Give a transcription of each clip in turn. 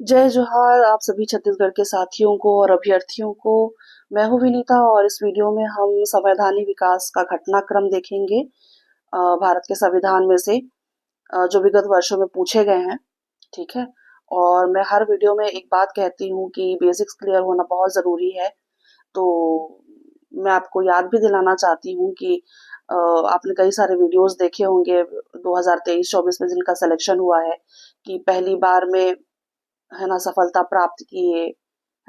जय जोहार आप सभी छत्तीसगढ़ के साथियों को और अभ्यर्थियों को। मैं हूँ विनीता और इस वीडियो में हम संवैधानिक विकास का घटनाक्रम देखेंगे। भारत के संविधान में से जो विगत वर्षों में पूछे गए हैं। ठीक है। और मैं हर वीडियो में एक बात कहती हूँ कि बेसिक्स क्लियर होना बहुत ज़रूरी है। तो मैं आपको याद भी दिलाना चाहती हूँ कि आपने कई सारे वीडियोस देखे होंगे 2023-24 में जिनका सिलेक्शन हुआ है कि पहली बार में है ना सफलता प्राप्त किए,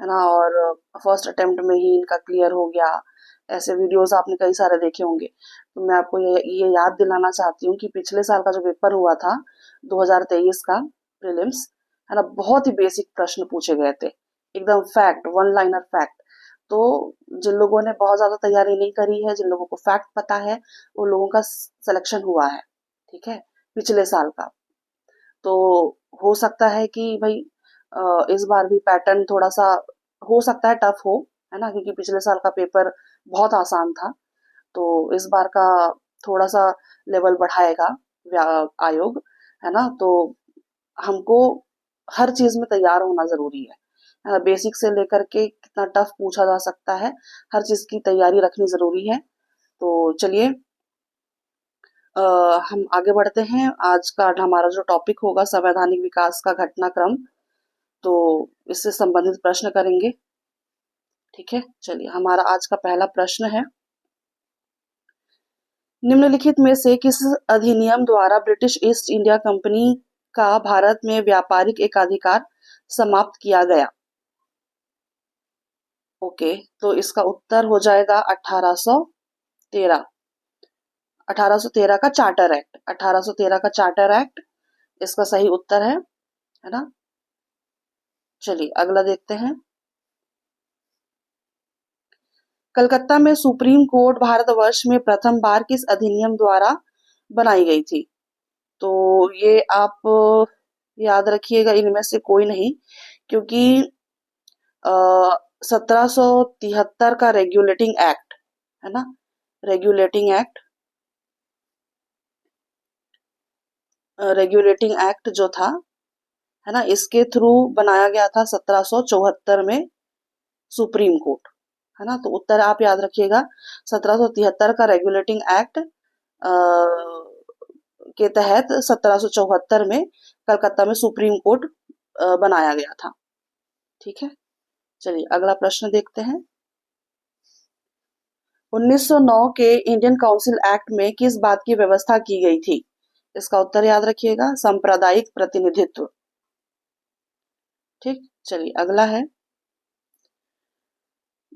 है ना, और फर्स्ट अटेम्प्ट में ही इनका क्लियर हो गया। ऐसे वीडियोस आपने कई सारे देखे होंगे। तो मैं आपको ये याद दिलाना चाहती हूँ कि पिछले साल का जो पेपर हुआ था 2023 का प्रीलिम्स, है ना, बहुत ही बेसिक प्रश्न पूछे गए थे, एकदम फैक्ट, वन लाइनर फैक्ट। तो जिन लोगों ने बहुत ज्यादा तैयारी नहीं करी है, जिन लोगों को फैक्ट पता है, उन लोगों का सिलेक्शन हुआ है। ठीक है, पिछले साल का। तो हो सकता है कि भाई इस बार भी पैटर्न थोड़ा सा हो सकता है टफ हो, है ना, क्योंकि पिछले साल का पेपर बहुत आसान था। तो इस बार का थोड़ा सा लेवल बढ़ाएगा आयोग, है ना। तो हमको हर चीज में तैयार होना जरूरी है। बेसिक से लेकर के कितना टफ पूछा जा सकता है, हर चीज की तैयारी रखनी जरूरी है। तो चलिए अ, हम आगे बढ़ते हैं। आज का हमारा जो टॉपिक होगा संवैधानिक विकास का घटनाक्रम, तो इससे संबंधित प्रश्न करेंगे। ठीक है, चलिए हमारा आज का पहला प्रश्न है, निम्नलिखित में से किस अधिनियम द्वारा ब्रिटिश ईस्ट इंडिया कंपनी का भारत में व्यापारिक एकाधिकार समाप्त किया गया? ओके, तो इसका उत्तर हो जाएगा 1813। 1813 का चार्टर एक्ट, 1813 का चार्टर एक्ट इसका सही उत्तर है ना। चलिए अगला देखते हैं। कलकत्ता में सुप्रीम कोर्ट भारतवर्ष में प्रथम बार किस अधिनियम द्वारा बनाई गई थी? तो ये आप याद रखिएगा, इनमें से कोई नहीं, क्योंकि 1773 का रेगुलेटिंग एक्ट, है ना, रेगुलेटिंग एक्ट, रेगुलेटिंग एक्ट जो था, है ना, इसके थ्रू बनाया गया था 1774 में सुप्रीम कोर्ट, है ना। तो उत्तर आप याद रखिएगा, 1773 का रेगुलेटिंग एक्ट के तहत 1774 में कलकत्ता में सुप्रीम कोर्ट बनाया गया था। ठीक है, चलिए अगला प्रश्न देखते हैं। 1909 के इंडियन काउंसिल एक्ट में किस बात की व्यवस्था की गई थी? इसका उत्तर याद रखिएगा, सांप्रदायिक प्रतिनिधित्व। ठीक, चलिए अगला है,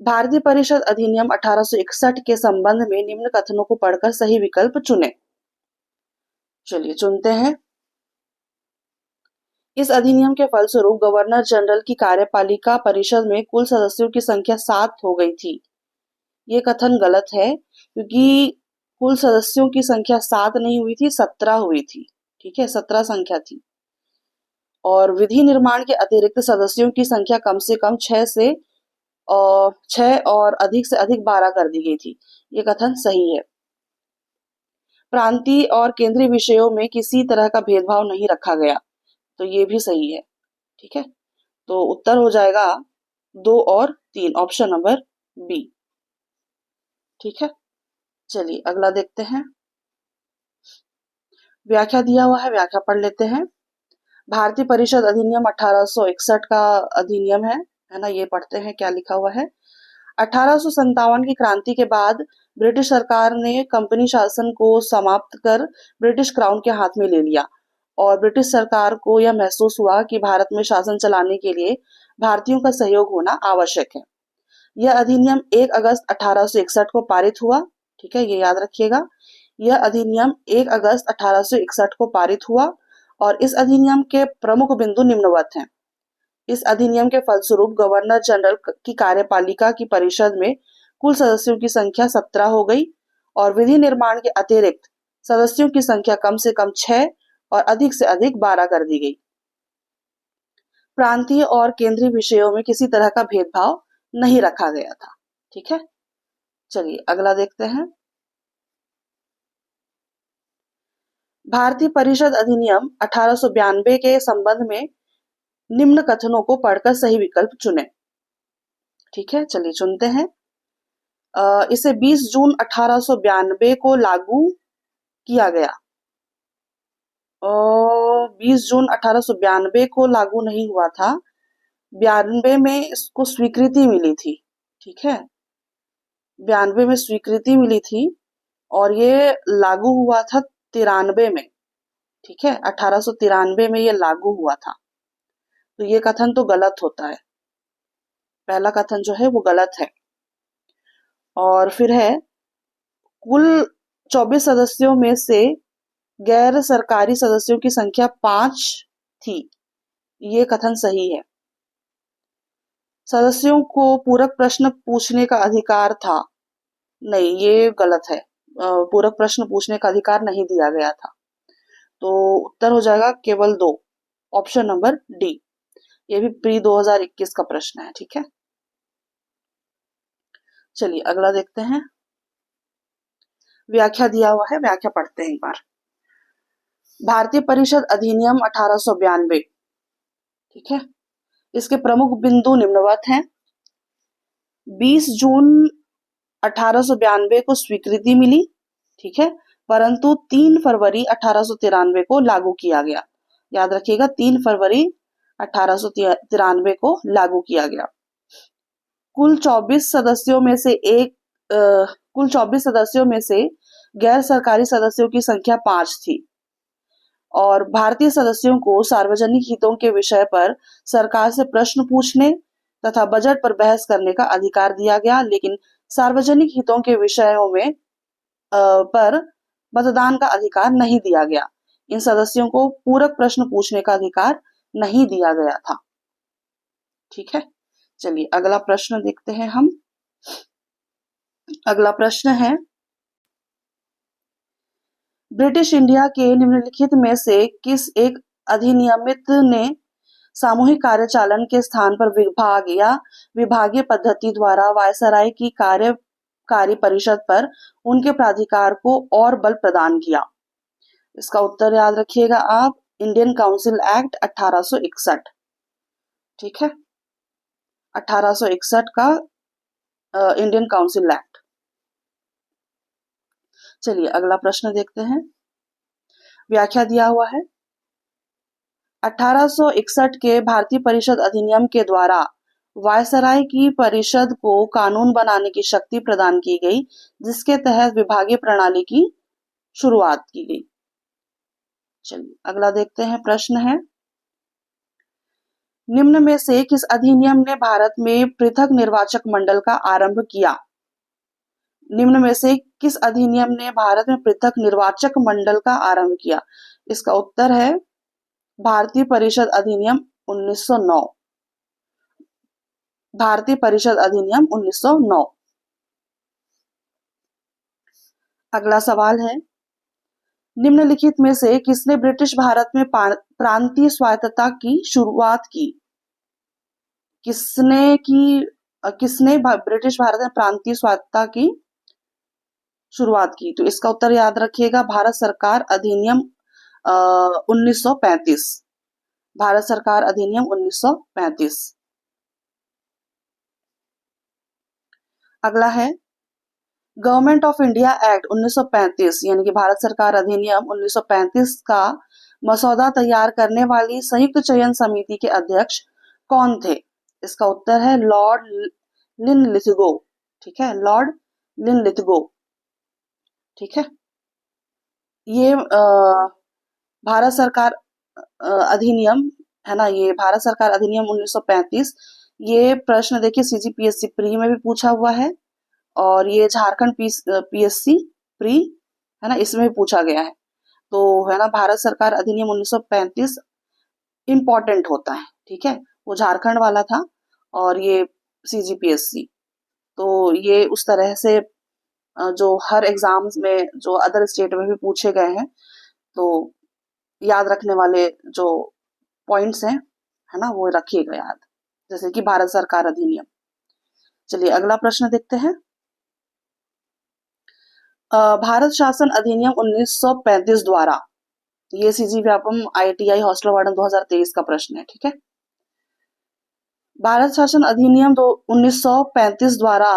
भारतीय परिषद अधिनियम 1861 के संबंध में निम्न कथनों को पढ़कर सही विकल्प चुनें। चलिए चुनते हैं। इस अधिनियम के फलस्वरूप गवर्नर जनरल की कार्यपालिका परिषद में कुल सदस्यों की संख्या 7 हो गई थी। ये कथन गलत है, क्योंकि कुल सदस्यों की संख्या 7 नहीं हुई थी, 17 हुई थी। ठीक है, 17 संख्या थी। और विधि निर्माण के अतिरिक्त सदस्यों की संख्या कम से कम 6 और अधिक से अधिक 12 कर दी गई थी। ये कथन सही है। प्रांतीय और केंद्रीय विषयों में किसी तरह का भेदभाव नहीं रखा गया, तो ये भी सही है। ठीक है, तो उत्तर हो जाएगा 2 और 3, ऑप्शन नंबर बी। ठीक है, चलिए अगला देखते हैं। व्याख्या दिया हुआ है, व्याख्या पढ़ लेते हैं। भारतीय परिषद अधिनियम 1861 का अधिनियम है ना, ये पढ़ते हैं क्या लिखा हुआ है। 1857 की क्रांति के बाद ब्रिटिश सरकार ने कंपनी शासन को समाप्त कर ब्रिटिश क्राउन के हाथ में ले लिया, और ब्रिटिश सरकार को यह महसूस हुआ कि भारत में शासन चलाने के लिए भारतीयों का सहयोग होना आवश्यक है। यह अधिनियम 1 अगस्त 1861 को पारित हुआ। ठीक है, ये याद रखिएगा, यह अधिनियम 1 अगस्त 1861 को पारित हुआ, और इस अधिनियम के प्रमुख बिंदु निम्नवत हैं। इस अधिनियम के फलस्वरूप गवर्नर जनरल की कार्यपालिका की परिषद में कुल सदस्यों की संख्या 17 हो गई, और विधि निर्माण के अतिरिक्त सदस्यों की संख्या कम से कम 6 और अधिक से अधिक 12 कर दी गई। प्रांतीय और केंद्रीय विषयों में किसी तरह का भेदभाव नहीं रखा गया था। ठीक है, चलिए अगला देखते हैं। भारतीय परिषद अधिनियम 1892 के संबंध में निम्न कथनों को पढ़कर सही विकल्प चुनें। ठीक है, चलिए चुनते हैं। इसे 20 जून 1892 को लागू किया गया। 20 जून 1892 को लागू नहीं हुआ था, 92 में इसको स्वीकृति मिली थी। ठीक है, 92 में स्वीकृति मिली थी और ये लागू हुआ था 93 में। ठीक है, 1893 में ये लागू हुआ था। तो ये कथन तो गलत होता है, पहला कथन जो है वो गलत है। और फिर है, कुल 24 सदस्यों में से गैर सरकारी सदस्यों की संख्या 5 थी। ये कथन सही है। सदस्यों को पूरक प्रश्न पूछने का अधिकार था। नहीं, ये गलत है। पूरक प्रश्न पूछने का अधिकार नहीं दिया गया था। तो उत्तर हो जाएगा केवल 2, ऑप्शन नंबर डी। ये भी प्री 2021 का प्रश्न है। ठीक है, चलिए अगला देखते हैं। व्याख्या दिया हुआ है, व्याख्या पढ़ते हैं एक बार। भारतीय परिषद अधिनियम 1892। ठीक है, इसके प्रमुख बिंदु निम्नवत हैं। 20 जून 1892 को स्वीकृति मिली। ठीक है, परंतु 3 फरवरी 1893 को लागू किया गया। याद रखिएगा, 3 फरवरी 1893 को लागू किया गया। कुल 24 सदस्यों में से कुल 24 सदस्यों में से गैर सरकारी सदस्यों की संख्या 5 थी और भारतीय सदस्यों को सार्वजनिक हितों के विषय पर सरकार से प्रश्न पूछने तथा बजट पर बहस करने का अधिकार दिया गया, लेकिन सार्वजनिक हितों के विषयों में पर मतदान का अधिकार नहीं दिया गया। इन सदस्यों को पूरक प्रश्न पूछने का अधिकार नहीं दिया गया था। ठीक है, चलिए अगला प्रश्न देखते हैं हम। अगला प्रश्न है, ब्रिटिश इंडिया के निम्नलिखित में से किस एक अधिनियमित ने सामूहिक कार्यचालन के स्थान पर विभाग या विभागीय पद्धति द्वारा वायसराय की कार्यकारी परिषद पर उनके प्राधिकार को और बल प्रदान किया? इसका उत्तर याद रखिएगा आप, इंडियन काउंसिल एक्ट 1861। ठीक है, 1861 का इंडियन काउंसिल एक्ट। चलिए अगला प्रश्न देखते हैं। व्याख्या दिया हुआ है। 1861 के भारतीय परिषद अधिनियम के द्वारा वायसराय की परिषद को कानून बनाने की शक्ति प्रदान की गई, जिसके तहत विभागीय प्रणाली की शुरुआत की गई। चलिए अगला देखते हैं। प्रश्न है, निम्न में से किस अधिनियम ने भारत में पृथक निर्वाचक मंडल का आरंभ किया? निम्न में से किस अधिनियम ने भारत में पृथक निर्वाचक मंडल का आरंभ किया? इसका उत्तर है भारतीय परिषद अधिनियम 1909। भारतीय परिषद अधिनियम 1909। अगला सवाल है, निम्नलिखित में से किसने ब्रिटिश भारत में प्रांतीय स्वायत्तता की शुरुआत की? किसने ब्रिटिश भारत में प्रांतीय स्वायत्तता की शुरुआत की? तो इसका उत्तर याद रखिएगा, भारत सरकार अधिनियम 1935। भारत सरकार अधिनियम 1935। अगला है, गवर्नमेंट ऑफ इंडिया एक्ट 1935 यानी कि भारत सरकार अधिनियम 1935 का मसौदा तैयार करने वाली संयुक्त चयन समिति के अध्यक्ष कौन थे? इसका उत्तर है लॉर्ड लिनलिथगो। ठीक है, लॉर्ड लिनलिथगो। ठीक है, ये भारत सरकार अधिनियम है ना, ये भारत सरकार अधिनियम 1935। ये प्रश्न देखिए सीजीपीएससी प्री में भी पूछा हुआ है और ये झारखंड पीएससी प्री है ना, इसमें भी पूछा गया है। तो है ना, भारत सरकार अधिनियम 1935 इम्पोर्टेंट होता है। ठीक है, वो झारखंड वाला था और ये सीजीपीएससी। तो ये उस तरह से जो हर एग्जाम्स में जो अदर स्टेट में भी पूछे गए हैं, तो याद रखने वाले जो पॉइंट्स हैं है ना, वो रखिएगा याद, जैसे कि भारत सरकार अधिनियम। चलिए अगला प्रश्न देखते हैं। भारत शासन अधिनियम 1935 द्वारा, ये CG Vyapam ITI hostel warden 2023 का प्रश्न है। ठीक है, भारत शासन अधिनियम 1935 द्वारा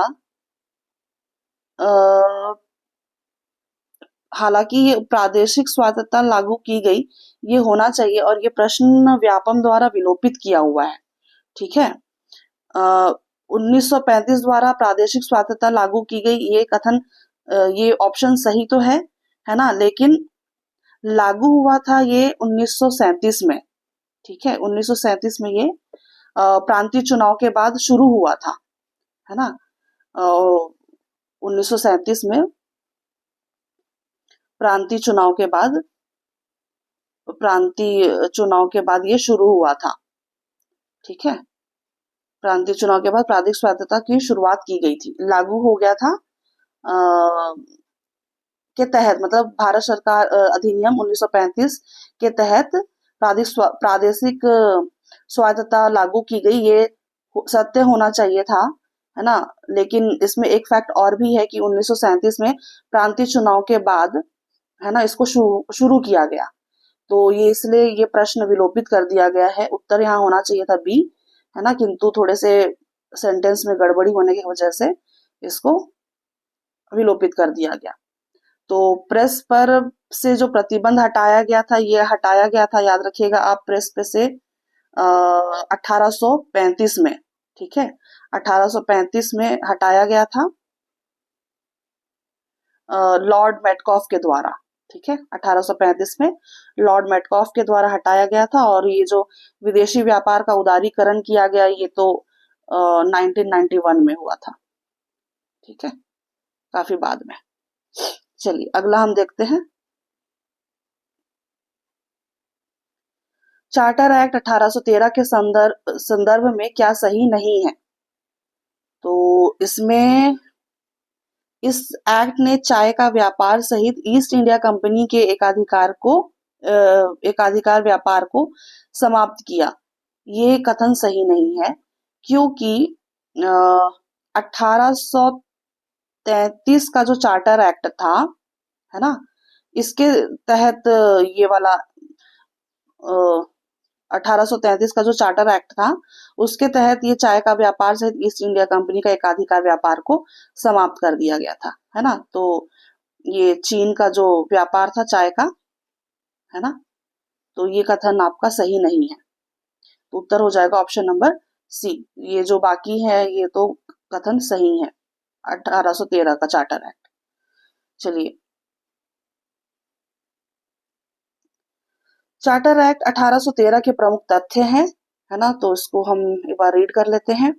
हालांकि ये प्रादेशिक स्वायत्तता लागू की गई, ये होना चाहिए, और ये प्रश्न व्यापम द्वारा विलोपित किया हुआ है। ठीक है, 1935 द्वारा प्रादेशिक स्वायत्तता लागू की गई, ये कथन, ये ऑप्शन सही तो है ना, लेकिन लागू हुआ था ये 1937 में। ठीक है, 1937 में ये प्रांतीय चुनाव के बाद शुरू हुआ था, है ना। 1937 में प्रांतीय चुनाव के बाद ये शुरू हुआ था। ठीक है, प्रांतीय चुनाव के बाद प्रादेशिक स्वायत्तता की शुरुआत की गई थी, लागू हो गया था के तहत, मतलब भारत सरकार अधिनियम 1935 के तहत प्रादेशिक स्वायत्तता लागू की गई, ये सत्य होना चाहिए था, है ना। लेकिन इसमें एक फैक्ट और भी है कि 1937 में प्रांतीय चुनाव के बाद, है ना, इसको शुरू किया गया, तो ये इसलिए ये प्रश्न विलोपित कर दिया गया है। उत्तर यहाँ होना चाहिए था बी, है ना, किंतु थोड़े से सेंटेंस में गड़बड़ी होने की वजह से इसको विलोपित कर दिया गया। तो प्रेस पर से जो प्रतिबंध हटाया गया था, ये हटाया गया था, याद रखिएगा आप, प्रेस पे से 1835 में। ठीक है, 1835 में हटाया गया था लॉर्ड मेटकॉफ के द्वारा। ठीक है, 1835 में लॉर्ड मेटकॉफ के द्वारा हटाया गया था, और ये जो विदेशी व्यापार का उदारीकरण किया गया, ये तो 1991 में हुआ था। ठीक है, काफी बाद में। चलिए अगला हम देखते हैं, चार्टर एक्ट 1813 के संदर्भ में क्या सही नहीं है। तो इसमें इस एक्ट ने चाय का व्यापार सहित ईस्ट इंडिया कंपनी के एकाधिकार व्यापार को समाप्त किया। ये कथन सही नहीं है, क्योंकि 1833 का जो चार्टर एक्ट था, है ना, इसके तहत ये वाला 1833 का जो चार्टर एक्ट था, उसके तहत ये चाय का व्यापार सहित ईस्ट इंडिया कंपनी का एकाधिकार व्यापार को समाप्त कर दिया गया था, है ना। तो ये चीन का जो व्यापार था चाय का, है ना, तो ये कथन आपका सही नहीं है, तो उत्तर हो जाएगा ऑप्शन नंबर सी। ये जो बाकी है ये तो कथन सही है, 1813 का चार्टर एक्ट। चलिए, चार्टर एक्ट 1813 के प्रमुख तथ्य हैं, है ना, तो इसको हम एक बार रीड कर लेते हैं।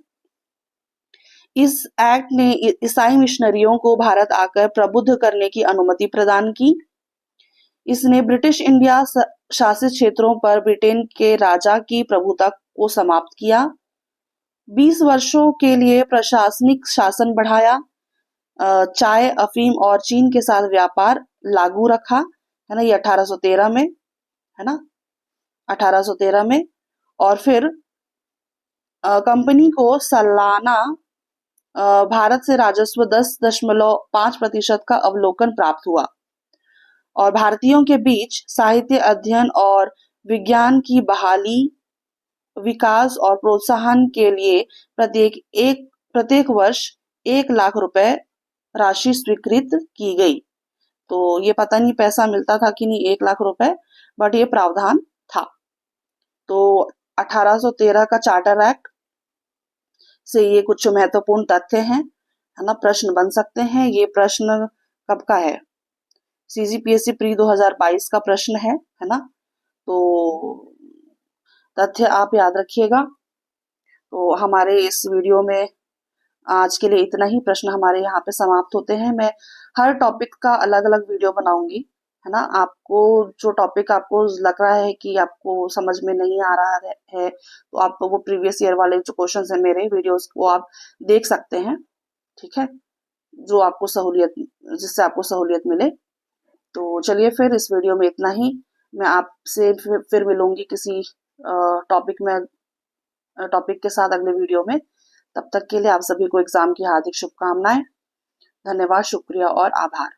इस एक्ट ने ईसाई मिशनरियों को भारत आकर प्रबुद्ध करने की अनुमति प्रदान की। इसने ब्रिटिश इंडिया शासित क्षेत्रों पर ब्रिटेन के राजा की प्रभुता को समाप्त किया। 20 वर्षों के लिए प्रशासनिक शासन बढ़ाया। चाय, अफीम और चीन के साथ व्यापार लागू रखा, है ना, ये 1813 में, है ना, 1813 में। और फिर कंपनी को सालाना भारत से राजस्व 10.5% का अवलोकन प्राप्त हुआ, और भारतीयों के बीच साहित्य अध्ययन और विज्ञान की बहाली, विकास और प्रोत्साहन के लिए प्रत्येक वर्ष 1 लाख रुपए राशि स्वीकृत की गई। तो ये पता नहीं पैसा मिलता था कि नहीं 1 लाख रुपए, बट ये प्रावधान था। तो 1813 का चार्टर एक्ट से ये कुछ महत्वपूर्ण तथ्य हैं, है ना, प्रश्न बन सकते हैं। ये प्रश्न कब का है, सीजीपीएससी प्री 2022 का प्रश्न है ना, तो तथ्य आप याद रखिएगा। तो हमारे इस वीडियो में आज के लिए इतना ही, प्रश्न हमारे यहाँ पे समाप्त होते हैं। मैं हर टॉपिक का अलग अलग वीडियो बनाऊंगी, है ना। आपको जो टॉपिक आपको लग रहा है कि आपको समझ में नहीं आ रहा है, तो आप वो प्रीवियस ईयर वाले जो क्वेश्चंस है मेरे वीडियोस को आप देख सकते हैं। ठीक है, जो आपको जिससे आपको सहूलियत मिले। तो चलिए फिर इस वीडियो में इतना ही। मैं आपसे फिर मिलूंगी किसी टॉपिक के साथ अगले वीडियो में। तब तक के लिए आप सभी को एग्जाम की हार्दिक शुभकामनाएं। धन्यवाद, शुक्रिया और आभार।